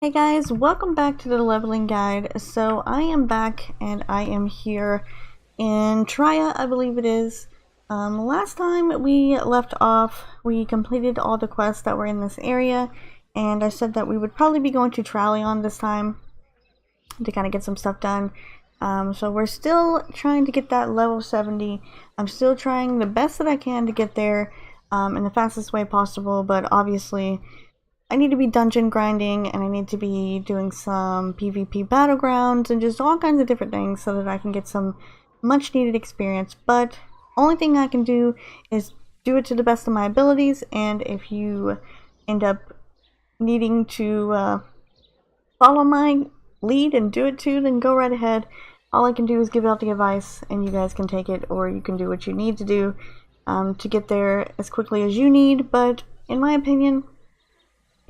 Hey guys, welcome back to the leveling guide. So I am back and I am here in TERA, I believe it is. Last time we left off, we completed all the quests that were in this area, and I said that we would probably be going to Trallion this time to kind of get some stuff done. So we're still trying to get that level 70. I'm still trying the best that I can to get there in the fastest way possible, but obviously I need to be dungeon grinding, and I need to be doing some PvP battlegrounds and just all kinds of different things so that I can get some much needed experience. But only thing I can do is do it to the best of my abilities, and if you end up needing to follow my lead and do it too, then go right ahead. All I can do is give out the advice and you guys can take it, or you can do what you need to do to get there as quickly as you need. But in my opinion,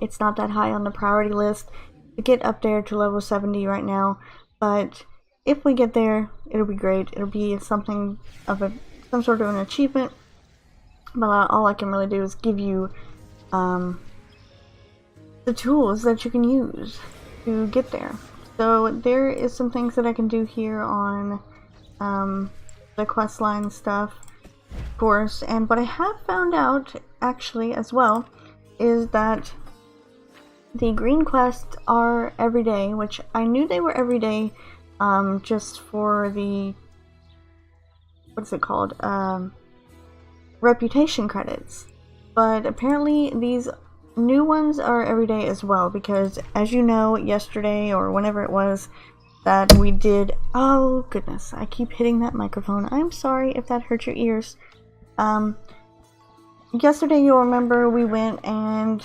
it's not that high on the priority list to get up there to level 70 right now, but if we get there, it'll be great. It'll be something of some sort of an achievement, but all I can really do is give you the tools that you can use to get there. So there is some things that I can do here on the questline stuff, of course, and what I have found out actually as well is that the green quests are every day, which I knew they were every day, just for the, what's it called, reputation credits. But apparently these new ones are every day as well, because as you know, yesterday or whenever it was that we did, oh goodness, I keep hitting that microphone. I'm sorry if that hurt your ears. Yesterday, you'll remember we went and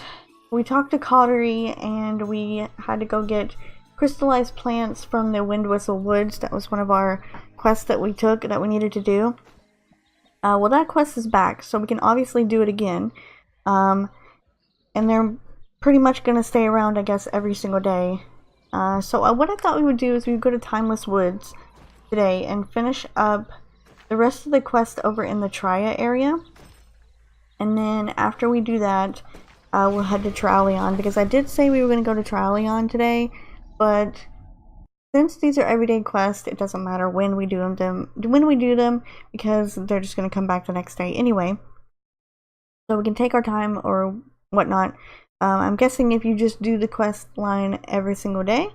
we talked to Cottery, and we had to go get crystallized plants from the Wind Whistle Woods. That was one of our quests that we took that we needed to do. Well, that quest is back, so we can obviously do it again. And they're pretty much going to stay around, I guess, every single day. So what I thought we would do is we would go to Timeless Woods today and finish up the rest of the quest over in the Tria area. And then after we do that, we'll head to Trallion, because I did say we were going to go to Trallion today, but since these are everyday quests, it doesn't matter when we do them, because they're just going to come back the next day anyway. So we can take our time or whatnot. I'm guessing if you just do the quest line every single day,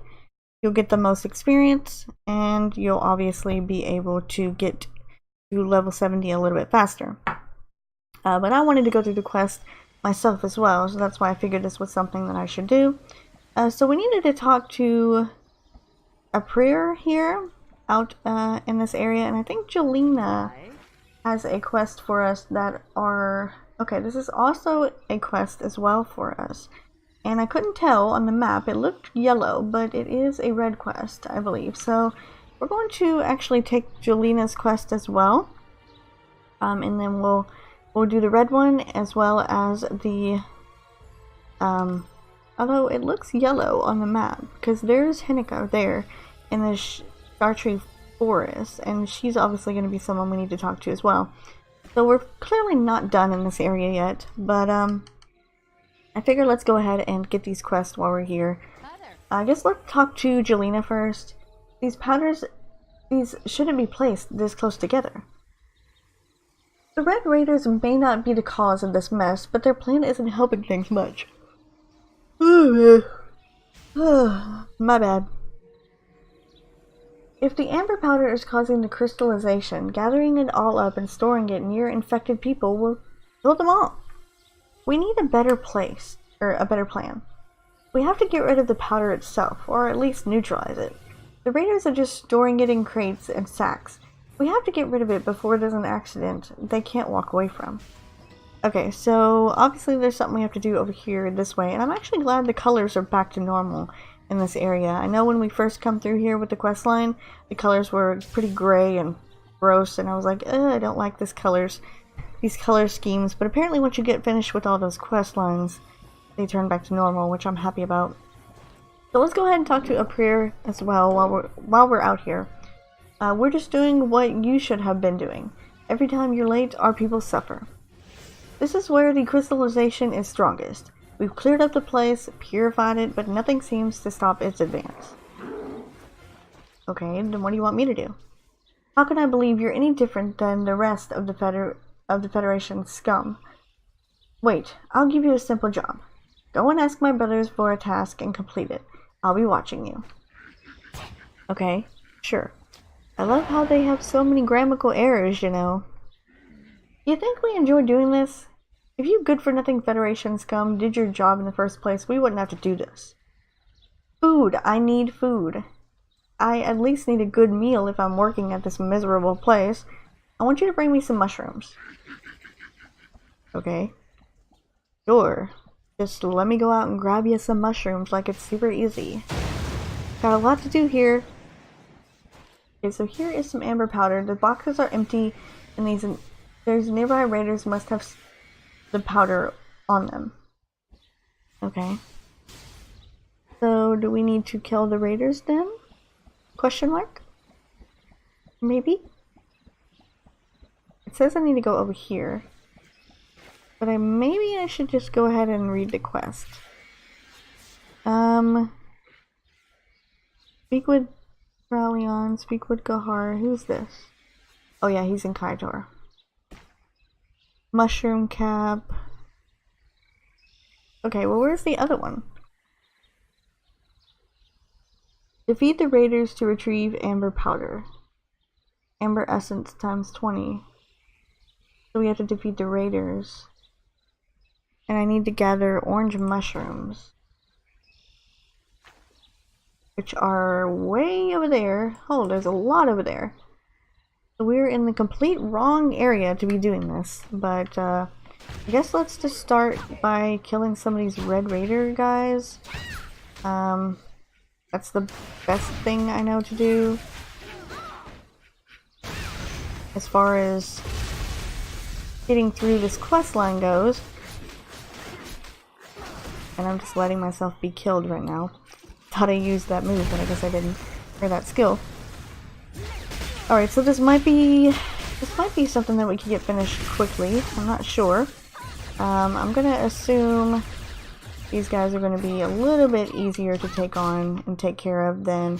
you'll get the most experience, and you'll obviously be able to get to level 70 a little bit faster. But I wanted to go through the quest myself as well, so that's why I figured this was something that I should do. So we needed to talk to a prayer here out in this area, and I think Jelena has a quest for us that are... Okay, this is also a quest as well for us. And I couldn't tell on the map, it looked yellow, but it is a red quest, I believe. So we're going to actually take Jelena's quest as well. And then we'll do the red one as well as the, although it looks yellow on the map, because there's Hinika there in the Startree Forest, and she's obviously going to be someone we need to talk to as well. So we're clearly not done in this area yet, but I figure let's go ahead and get these quests while we're here. I guess let's talk to Jelena first. These powders, these shouldn't be placed this close together. The Red Raiders may not be the cause of this mess, but their plan isn't helping things much. My bad. If the amber powder is causing the crystallization, gathering it all up and storing it near infected people will kill them all. We need a better place, or a better plan. We have to get rid of the powder itself, or at least neutralize it. The raiders are just storing it in crates and sacks. We have to get rid of it before there's an accident they can't walk away from. Okay, so obviously there's something we have to do over here this way, and I'm actually glad the colors are back to normal in this area. I know when we first come through here with the quest line, the colors were pretty gray and gross, and I was like, I don't like these color schemes, but apparently once you get finished with all those quest lines, they turn back to normal, which I'm happy about. So let's go ahead and talk to a prayer as well while we're out here. We're just doing what you should have been doing. Every time you're late, our people suffer. This is where the crystallization is strongest. We've cleared up the place, purified it, but nothing seems to stop its advance. Okay, then what do you want me to do? How can I believe you're any different than the rest of the Federation's scum? Wait, I'll give you a simple job. Go and ask my brothers for a task and complete it. I'll be watching you. Okay, sure. I love how they have so many grammatical errors, you know. You think we enjoy doing this? If you good-for-nothing Federation scum did your job in the first place, we wouldn't have to do this. Food. I need food. I at least need a good meal if I'm working at this miserable place. I want you to bring me some mushrooms. Okay. Sure. Just let me go out and grab you some mushrooms like it's super easy. Got a lot to do here. Okay, so here is some amber powder. The boxes are empty, and there's nearby raiders must have the powder on them. Okay. So, do we need to kill the raiders then? Question mark? Maybe? It says I need to go over here. But maybe I should just go ahead and read the quest. Speak with Rallion, speak with Gahar. Who's this? Oh yeah, he's in Kaitor. Mushroom cap. Okay, well where's the other one? Defeat the raiders to retrieve amber powder. Amber essence times 20. So we have to defeat the raiders. And I need to gather orange mushrooms. Which are way over there. Oh, there's a lot over there. So we're in the complete wrong area to be doing this. But I guess let's just start by killing some of these red raider guys. That's the best thing I know to do. As far as getting through this quest line goes. And I'm just letting myself be killed right now. Thought I used that move, but I guess I didn't. Or that skill. Alright, so this might be something that we can get finished quickly. I'm not sure. I'm gonna assume these guys are gonna be a little bit easier to take on and take care of than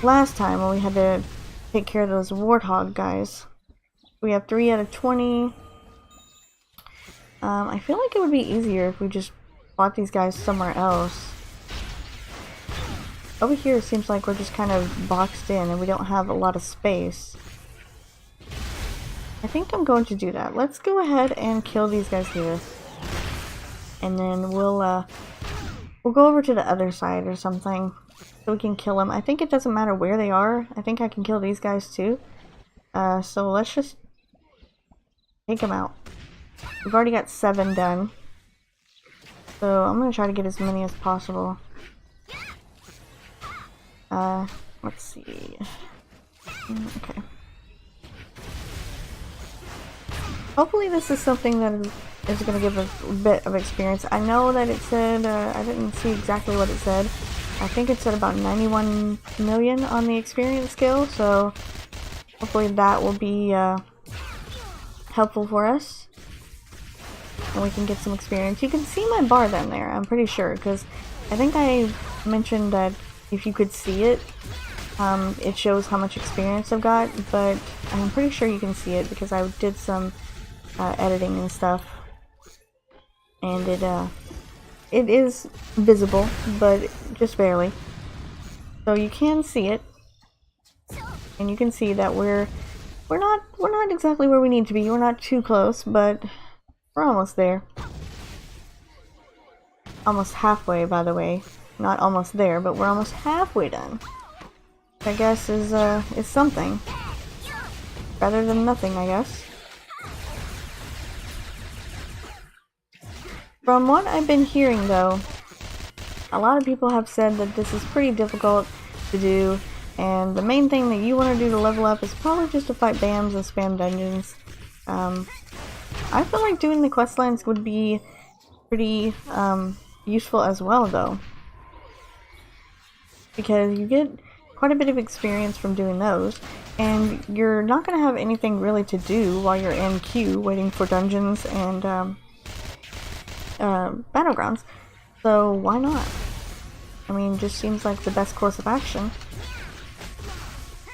last time when we had to take care of those warthog guys. We have 3 out of 20. I feel like it would be easier if we just fought these guys somewhere else. Over here it seems like we're just kind of boxed in and we don't have a lot of space. I think I'm going to do that. Let's go ahead and kill these guys here. And then we'll go over to the other side or something so we can kill them. I think it doesn't matter where they are. I think I can kill these guys too. So let's just take them out. We've already got 7 done. So I'm going to try to get as many as possible. Let's see. Okay. Hopefully this is something that is going to give us a bit of experience. I know that it said, I didn't see exactly what it said. I think it said about 91 million on the experience scale, so hopefully that will be helpful for us. And we can get some experience. You can see my bar down there, I'm pretty sure, because I think I mentioned that if you could see it, it shows how much experience I've got, but I'm pretty sure you can see it because I did some editing and stuff, and it is visible, but just barely. So you can see it, and you can see that we're not exactly where we need to be. We're not too close, but we're almost there. Almost halfway, by the way. Not almost there, but we're almost halfway done. I guess is something. Better than nothing, I guess. From what I've been hearing, though, a lot of people have said that this is pretty difficult to do, and the main thing that you want to do to level up is probably just to fight BAMs and spam dungeons. I feel like doing the quest lines would be pretty useful as well, though, because you get quite a bit of experience from doing those, and you're not going to have anything really to do while you're in queue waiting for dungeons and battlegrounds. So why not? I mean, just seems like the best course of action.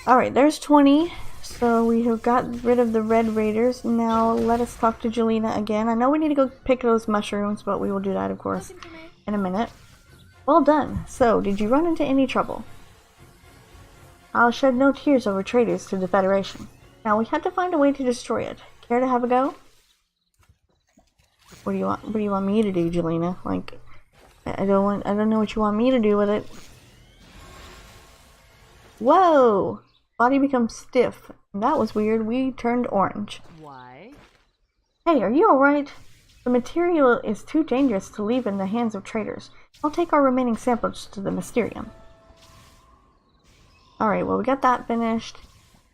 Alright, there's 20. So we have got rid of the red raiders. Now let us talk to Jelena again. I know we need to go pick those mushrooms, but we will do that, of course, in a minute. Well done. So, did you run into any trouble? I'll shed no tears over traitors to the Federation. Now we had to find a way to destroy it. Care to have a go? What do you want? What do you want me to do, Jelena? Like, I don't know what you want me to do with it. Whoa! Body becomes stiff. That was weird. We turned orange. Why? Hey, are you alright? The material is too dangerous to leave in the hands of traitors. I'll take our remaining samples to the Mysterium. Alright, well we got that finished.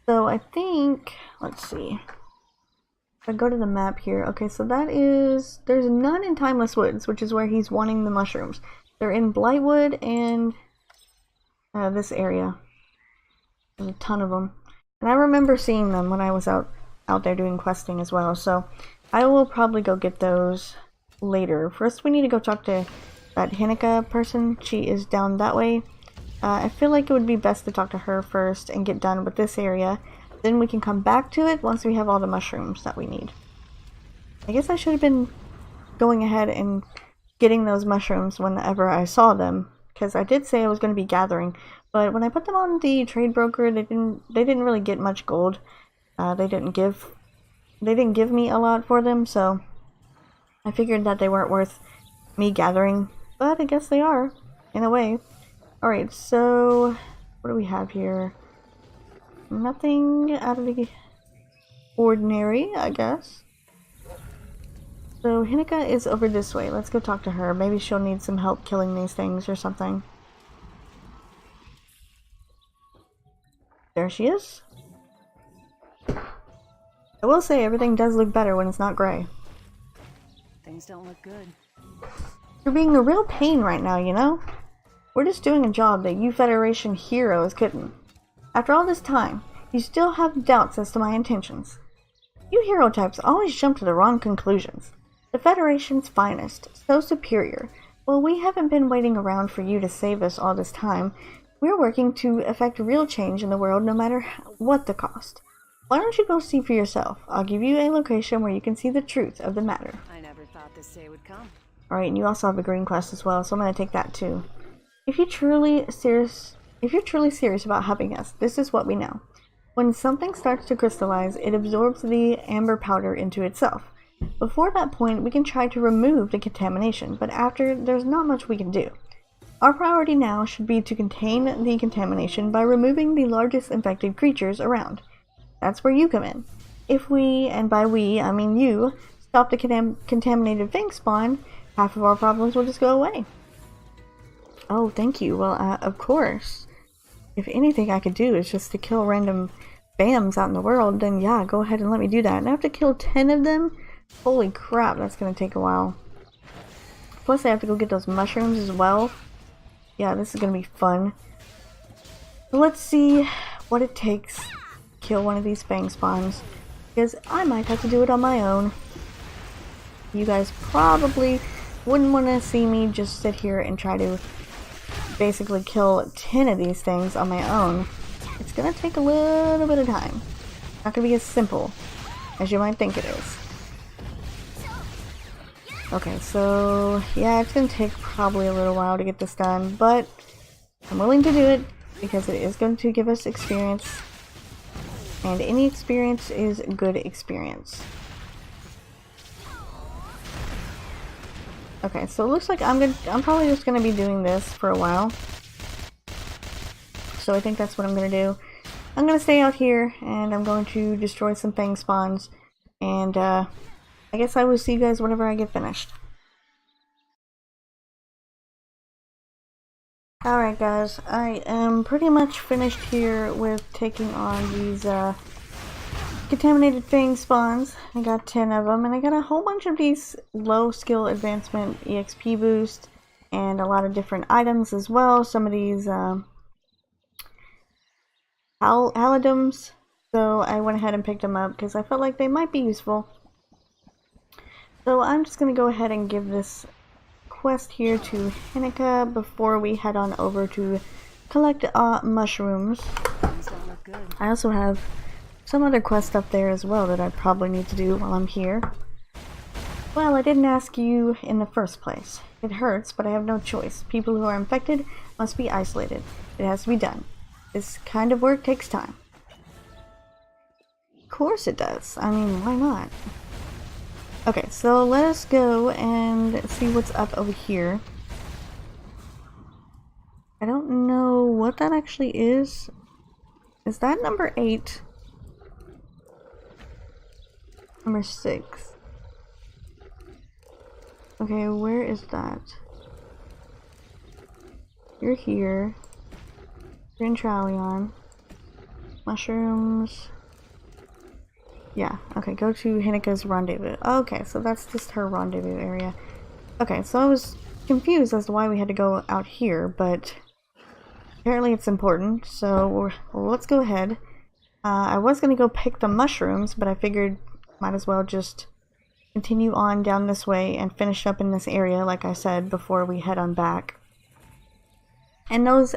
So I think, let's see. If I go to the map here, okay, so that is, there's none in Timeless Woods, which is where he's wanting the mushrooms. They're in Blightwood and this area. There's a ton of them. And I remember seeing them when I was out there doing questing as well, so I will probably go get those later. First we need to go talk to that Hinika person. She is down that way. I feel like it would be best to talk to her first and get done with this area. Then we can come back to it once we have all the mushrooms that we need. I guess I should have been going ahead and getting those mushrooms whenever I saw them, because I did say I was going to be gathering, but when I put them on the trade broker, they didn't really get much gold. They didn't give me a lot for them, so I figured that they weren't worth me gathering, but I guess they are, in a way. Alright, so what do we have here? Nothing out of the ordinary, I guess. So Hinika is over this way. Let's go talk to her. Maybe she'll need some help killing these things or something. There she is. I will say everything does look better when it's not gray. Things don't look good. You're being a real pain right now, you know? We're just doing a job that you Federation heroes couldn't. After all this time, you still have doubts as to my intentions. You hero types always jump to the wrong conclusions. The Federation's finest, so superior. Well, we haven't been waiting around for you to save us all this time. We're working to effect real change in the world no matter what the cost. Why don't you go see for yourself? I'll give you a location where you can see the truth of the matter. I never thought this day would come. Alright, and you also have a green quest as well, so I'm going to take that too. If you're truly serious about helping us, this is what we know. When something starts to crystallize, it absorbs the amber powder into itself. Before that point, we can try to remove the contamination, but after, there's not much we can do. Our priority now should be to contain the contamination by removing the largest infected creatures around. That's where you come in. If we, and by we, I mean you, stop the contaminated thing spawn, half of our problems will just go away. Oh, thank you. Well, of course. If anything I could do is just to kill random BAMs out in the world, then yeah, go ahead and let me do that. And I have to kill 10 of them? Holy crap, that's gonna take a while. Plus I have to go get those mushrooms as well. Yeah, this is gonna be fun. So let's see what it takes to kill one of these fang spawns. Because I might have to do it on my own. You guys probably wouldn't want to see me just sit here and try to basically kill 10 of these things on my own. It's gonna take a little bit of time. Not gonna be as simple as you might think it is. Okay, so yeah, it's gonna take probably a little while to get this done, but I'm willing to do it because it is going to give us experience, and any experience is good experience. Okay, so it looks like I'm probably just gonna be doing this for a while. So I think that's what I'm gonna do. I'm gonna stay out here and I'm going to destroy some fang spawns, and I guess I will see you guys whenever I get finished. Alright guys, I am pretty much finished here with taking on these contaminated fang spawns. I got 10 of them, and I got a whole bunch of these low skill advancement EXP boost, and a lot of different items as well. Some of these halidums, so I went ahead and picked them up because I felt like they might be useful. So I'm just gonna go ahead and give this quest here to Hinika before we head on over to collect mushrooms. Things don't look good. I also have some other quest up there as well that I probably need to do while I'm here. Well, I didn't ask you in the first place. It hurts, but I have no choice. People who are infected must be isolated. It has to be done. This kind of work takes time. Of course it does. I mean, why not? Okay, so let us go and see what's up over here. I don't know what that actually is. Is that number 8? Number 6. Okay, where is that? You're here. You're in Tralion. Mushrooms. Yeah, okay, go to Hinika's rendezvous. Okay, so that's just her rendezvous area. Okay, so I was confused as to why we had to go out here, but apparently it's important, so let's go ahead. I was going to go pick the mushrooms, but I figured might as well just continue on down this way and finish up in this area, like I said, before we head on back. And those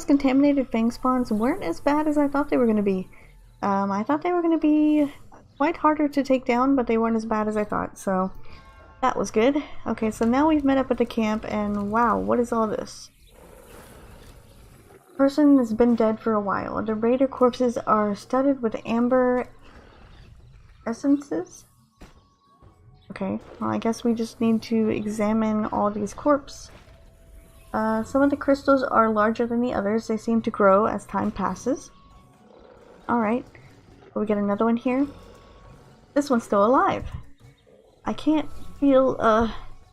contaminated fang spawns weren't as bad as I thought they were going to be. I thought they were going to be quite harder to take down, but they weren't as bad as I thought, so that was good. Okay, so now we've met up at the camp, and wow, what is all this? Person has been dead for a while. The raider corpses are studded with amber essences. Okay, well I guess we just need to examine all these corpses. Some of the crystals are larger than the others. They seem to grow as time passes. Alright, will we get another one here? This one's still alive. I can't feel,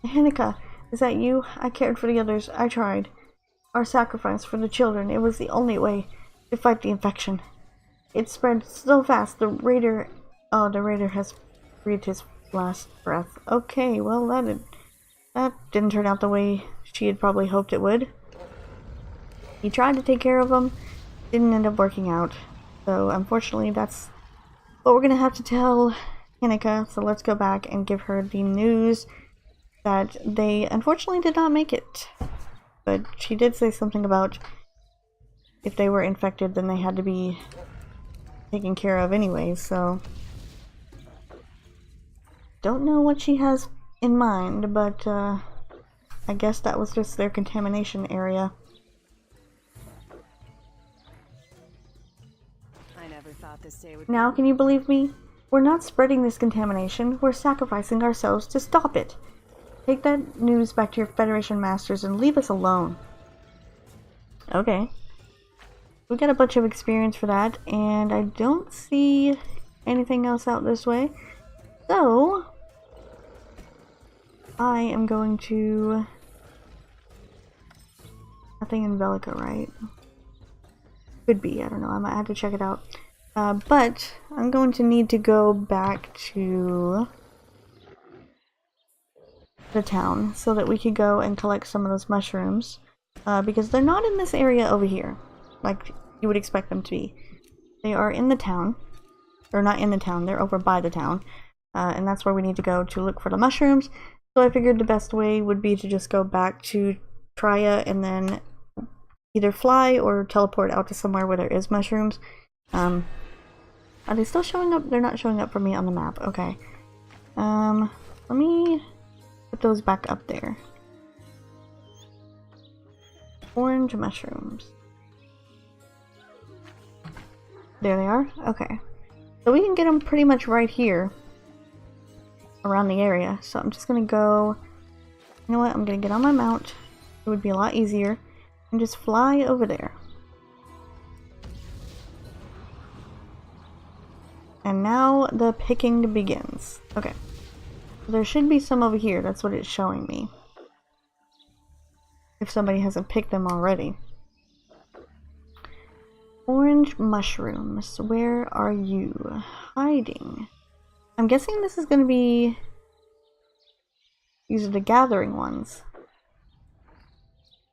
Hinika, is that you? I cared for the others. I tried. Our sacrifice for the children. It was the only way to fight the infection. It spread so fast. The raider has breathed his last breath. Okay, well that didn't turn out the way she had probably hoped it would. He tried to take care of them. Didn't end up working out. So unfortunately that's what we're gonna have to tell Hinika. So let's go back and give her the news that they unfortunately did not make it. But she did say something about if they were infected then they had to be taken care of anyway, so don't know what she has in mind, but I guess that was just their contamination area. I never thought this day would Now, can you believe me? We're not spreading this contamination, we're sacrificing ourselves to stop it. Take that news back to your Federation masters and leave us alone. Okay. We got a bunch of experience for that, and I don't see anything else out this way. So I am going to... Nothing in Velica, right? Could be, I don't know, I might have to check it out. But I'm going to need to go back to the town so that we could go and collect some of those mushrooms. Because they're not in this area over here, like you would expect them to be. They are in the town. Or not in the town, they're over by the town. And that's where we need to go to look for the mushrooms. So I figured the best way would be to just go back to TERA and then either fly or teleport out to somewhere where there is mushrooms. Are they still showing up? They're not showing up for me on the map. Okay. Let me put those back up there. Orange mushrooms. There they are. Okay. So we can get them pretty much right here around the area. So I'm just gonna go, you know what, I'm gonna get on my mount. It would be a lot easier and just fly over there. And now the picking begins. Okay. There should be some over here. That's what it's showing me. If somebody hasn't picked them already. Orange mushrooms. Where are you hiding? I'm guessing this is going to be... These are the gathering ones.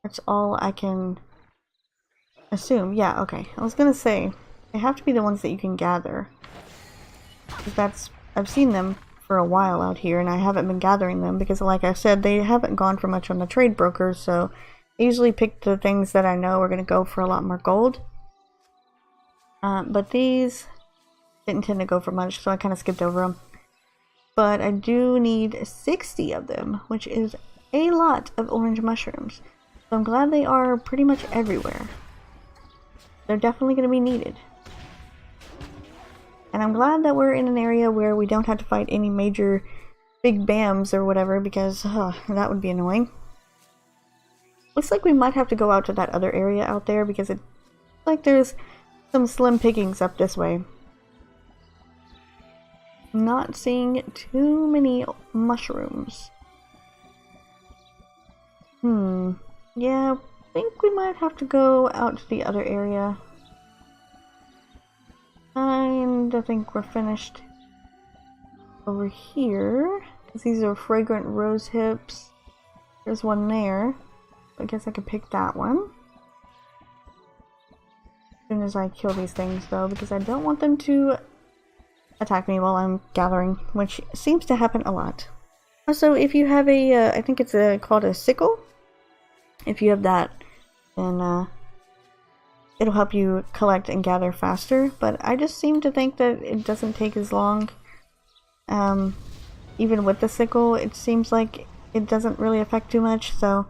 That's all I can assume. Yeah, okay. I was going to say, they have to be the ones that you can gather. That's... I've seen them for a while out here, and I haven't been gathering them because, like I said, they haven't gone for much on the trade brokers, so I usually pick the things that I know are going to go for a lot more gold. But these didn't tend to go for much, so I kind of skipped over them. But I do need 60 of them, which is a lot of orange mushrooms. So I'm glad they are pretty much everywhere. They're definitely going to be needed. And I'm glad that we're in an area where we don't have to fight any major big BAMs or whatever, because that would be annoying. Looks like we might have to go out to that other area out there, because it looks like there's some slim pickings up this way. Not seeing too many mushrooms. Yeah, I think we might have to go out to the other area. And I think we're finished over here, because these are fragrant rose hips. There's one there. I guess I could pick that one. As soon as I kill these things though, because I don't want them to attack me while I'm gathering, which seems to happen a lot. Also, if you have a, I think it's called a sickle. If you have that, then it'll help you collect and gather faster, but I just seem to think that it doesn't take as long. Even with the sickle, it seems like it doesn't really affect too much, so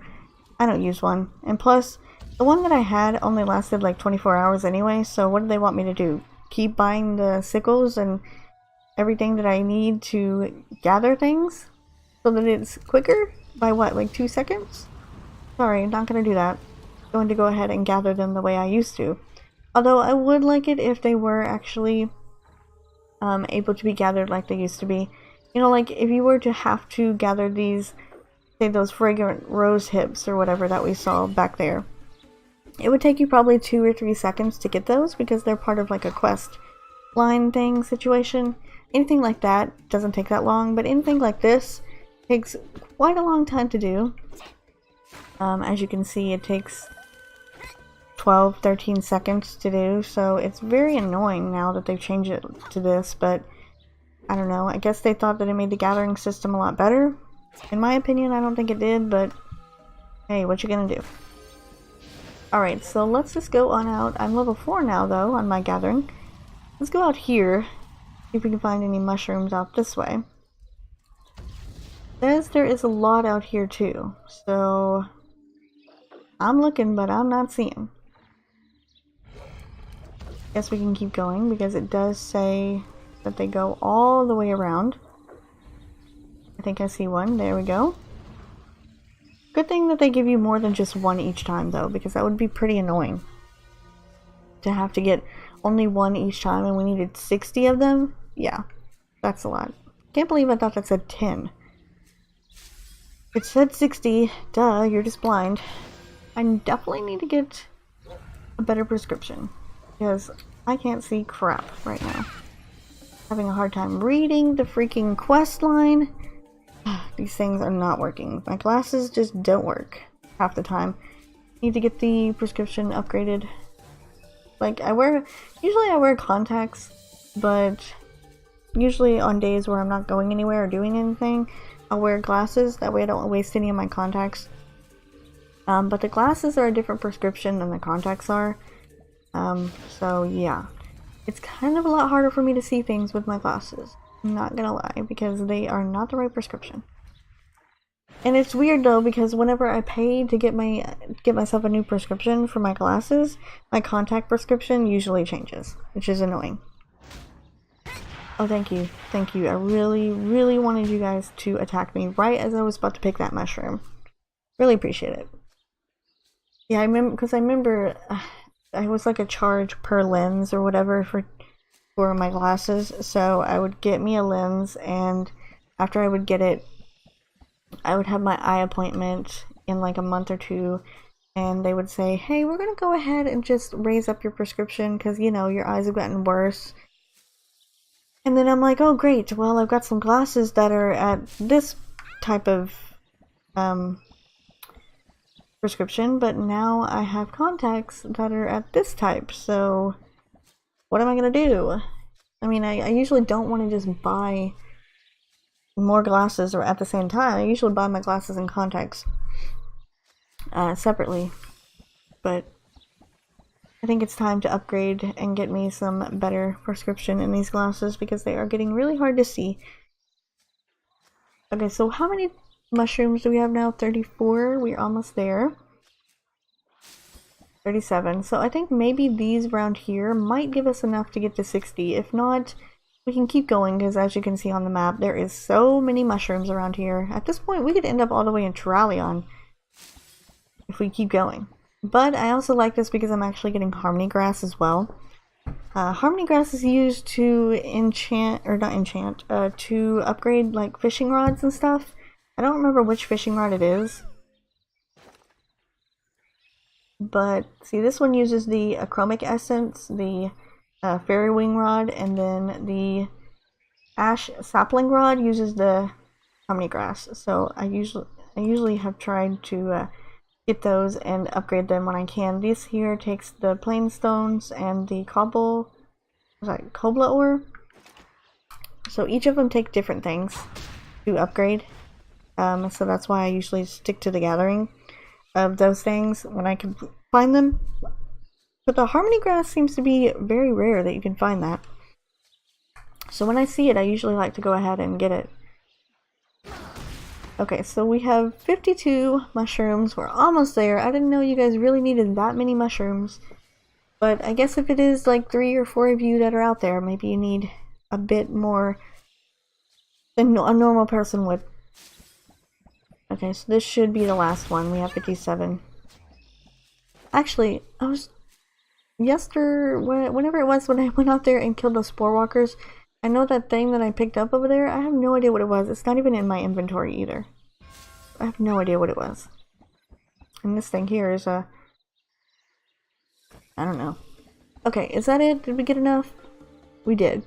I don't use one. And plus, the one that I had only lasted like 24 hours anyway, so what do they want me to do? Keep buying the sickles and everything that I need to gather things so that it's quicker? By what, like 2 seconds? Sorry, not gonna do that. Going to go ahead and gather them the way I used to. Although I would like it if they were actually able to be gathered like they used to be. You know, like if you were to have to gather these, say those fragrant rose hips or whatever that we saw back there, it would take you probably 2 or 3 seconds to get those because they're part of like a quest line thing situation. Anything like that doesn't take that long, but anything like this takes quite a long time to do. As you can see, it takes 12-13 seconds to do, so it's very annoying now that they've changed it to this, but I don't know, I guess they thought that it made the gathering system a lot better. In my opinion, I don't think it did, but hey, what you gonna do? Alright, so let's just go on out. I'm level 4 now though on my gathering. Let's go out here, see if we can find any mushrooms out this way. Says there is a lot out here too, so I'm looking, but I'm not seeing. Guess we can keep going because it does say that they go all the way around. I think I see one. There we go. Good thing that they give you more than just one each time though, because that would be pretty annoying to have to get only one each time, and we needed 60 of them. Yeah, that's a lot. Can't believe I thought that said 10. It said 60. Duh, you're just blind. I definitely need to get a better prescription because I can't see crap right now. Having a hard time reading the freaking quest line. These things are not working. My glasses just don't work half the time. Need to get the prescription upgraded. Like usually I wear contacts, but usually on days where I'm not going anywhere or doing anything, I'll wear glasses. That way I don't waste any of my contacts. But the glasses are a different prescription than the contacts are. So yeah. It's kind of a lot harder for me to see things with my glasses. I'm not gonna lie, because they are not the right prescription. And it's weird though, because whenever I pay to get myself a new prescription for my glasses, my contact prescription usually changes, which is annoying. Oh, thank you. Thank you. I really, really wanted you guys to attack me right as I was about to pick that mushroom. Really appreciate it. Yeah, I remember it was like a charge per lens or whatever for my glasses, so I would get me a lens, and after I would get it, I would have my eye appointment in like a month or 2, and they would say, hey, we're gonna go ahead and just raise up your prescription because, you know, your eyes have gotten worse. And then I'm like, oh great, well I've got some glasses that are at this type of prescription, but now I have contacts that are at this type, so what am I gonna do? I mean, I usually don't want to just buy more glasses or at the same time. I usually buy my glasses and contacts separately, but I think it's time to upgrade and get me some better prescription in these glasses because they are getting really hard to see. Okay, so how many mushrooms do we have now? 34. We're almost there. 37. So I think maybe these around here might give us enough to get to 60. If not, we can keep going because as you can see on the map, there is so many mushrooms around here. At this point, we could end up all the way in Terralion if we keep going. But I also like this because I'm actually getting Harmony Grass as well. Harmony Grass is used to to upgrade like fishing rods and stuff. I don't remember which fishing rod it is. But see, this one uses the Achromic Essence, the Fairy Wing Rod, and then the Ash Sapling Rod uses the Harmony Grass. So I usually have tried to get those and upgrade them when I can. This here takes the plain stones and the cobble, cobla ore. So each of them take different things to upgrade. So that's why I usually stick to the gathering of those things when I can find them. But the Harmony Grass seems to be very rare that you can find that. So when I see it, I usually like to go ahead and get it. Okay, so we have 52 mushrooms. We're almost there. I didn't know you guys really needed that many mushrooms. But I guess if it is like 3 or 4 of you that are out there, maybe you need a bit more than a normal person would. Okay, so this should be the last one. We have 57. Actually, I was... whenever it was when I went out there and killed those spore walkers, I know that thing that I picked up over there, I have no idea what it was. It's not even in my inventory either. I have no idea what it was. And this thing here is a... I don't know. Okay, is that it? Did we get enough? We did.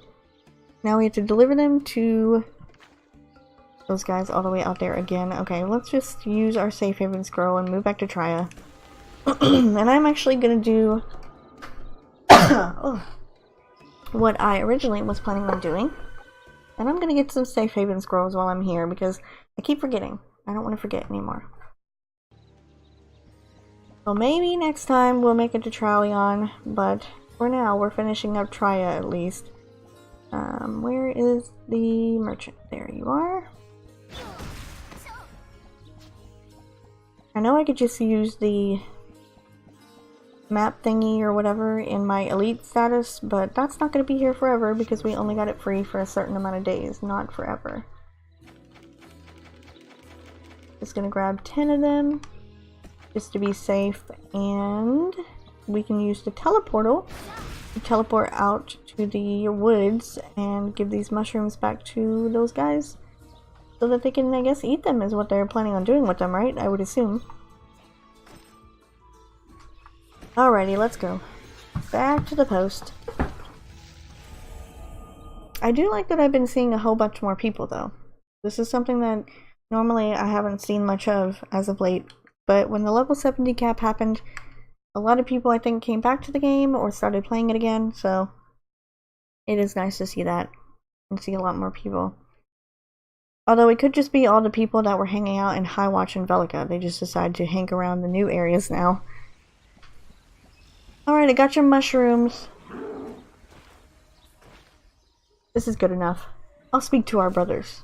Now we have to deliver them to those guys all the way out there again. Okay, let's just use our safe haven scroll and move back to Tria. And I'm actually gonna do what I originally was planning on doing. And I'm gonna get some safe haven scrolls while I'm here because I keep forgetting. I don't want to forget anymore. So maybe next time we'll make it to Terralion, but for now we're finishing up Tria at least. Where is the merchant? There you are. I know I could just use the map thingy or whatever in my elite status, but that's not going to be here forever because we only got it free for a certain amount of days, not forever. Just going to grab 10 of them just to be safe, and we can use the teleportal to teleport out to the woods and give these mushrooms back to those guys so that they can, I guess, eat them is what they're planning on doing with them, right? I would assume. Alrighty, let's go. Back to the post. I do like that I've been seeing a whole bunch more people, though. This is something that normally I haven't seen much of as of late. But when the level 70 cap happened, a lot of people, I think, came back to the game or started playing it again. So it is nice to see that and see a lot more people. Although it could just be all the people that were hanging out in Highwatch and Velica. They just decided to hang around the new areas now. Alright, I got your mushrooms. This is good enough. I'll speak to our brothers.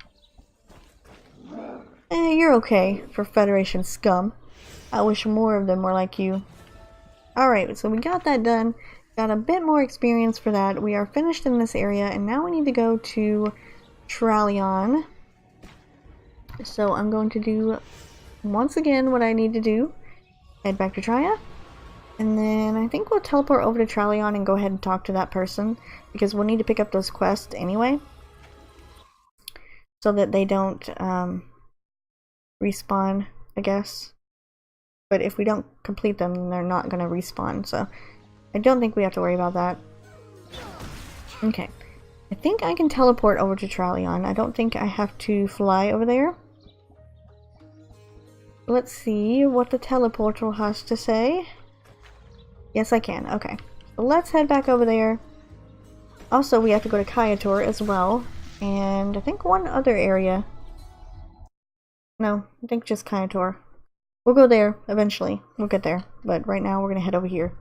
You're okay for Federation scum. I wish more of them were like you. Alright, so we got that done. Got a bit more experience for that. We are finished in this area, and now we need to go to Terralion. So I'm going to do, once again, what I need to do. Head back to Tria. And then I think we'll teleport over to Terralion and go ahead and talk to that person. Because we'll need to pick up those quests anyway. So that they don't respawn, I guess. But if we don't complete them, then they're not going to respawn. So I don't think we have to worry about that. Okay. I think I can teleport over to Terralion. I don't think I have to fly over there. Let's see what the teleportal has to say. Yes, I can. Okay. So let's head back over there. Also, we have to go to Kayator as well. and I think one other area. No, I think just Kayator. We'll go there eventually. We'll get there, but right now we're gonna head over here.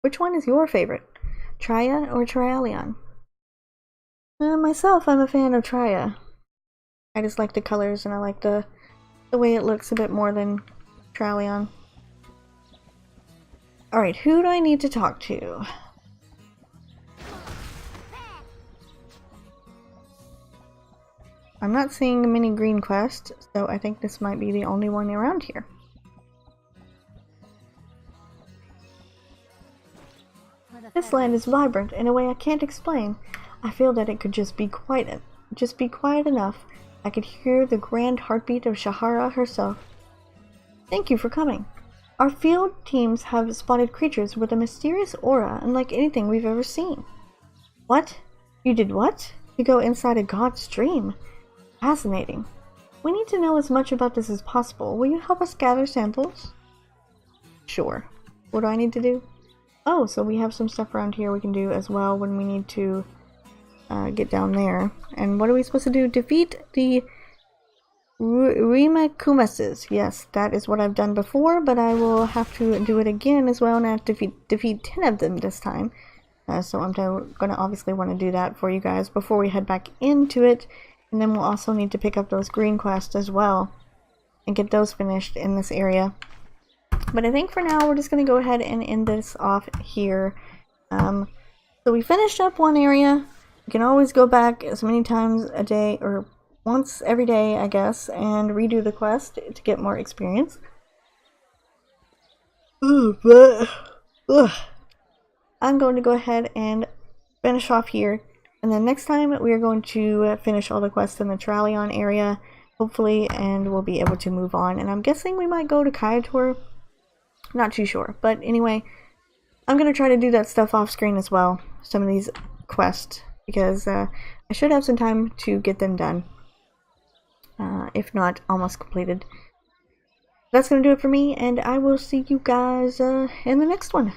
Which one is your favorite? Tria or Trialion? Myself, I'm a fan of Tria. I just like the colors and I like the way it looks a bit more than Trialion. Alright, who do I need to talk to? I'm not seeing a mini green quest, so I think this might be the only one around here. This land is vibrant in a way I can't explain. I feel that it could just be quiet enough. I could hear the grand heartbeat of Shahara herself. Thank you for coming. Our field teams have spotted creatures with a mysterious aura unlike anything we've ever seen. What? You did what? You go inside a god's dream. Fascinating. We need to know as much about this as possible. Will you help us gather samples? Sure. What do I need to do? Oh, so we have some stuff around here we can do as well when we need to get down there. And what are we supposed to do? Defeat the Rimakumases. Yes, that is what I've done before, but I will have to do it again as well, and I have to defeat 10 of them this time. So I'm going to obviously want to do that for you guys before we head back into it. And then we'll also need to pick up those green quests as well and get those finished in this area. But I think for now we're just going to go ahead and end this off here. So we finished up one area. You can always go back as many times a day, or once every day I guess, and redo the quest to get more experience. I'm going to go ahead and finish off here. And then next time we are going to finish all the quests in the Trialion area, hopefully, and we'll be able to move on. And I'm guessing we might go to Kayator. Not too sure. But anyway, I'm going to try to do that stuff off screen as well. Some of these quests, because I should have some time to get them done. If not, almost completed. That's going to do it for me, and I will see you guys in the next one.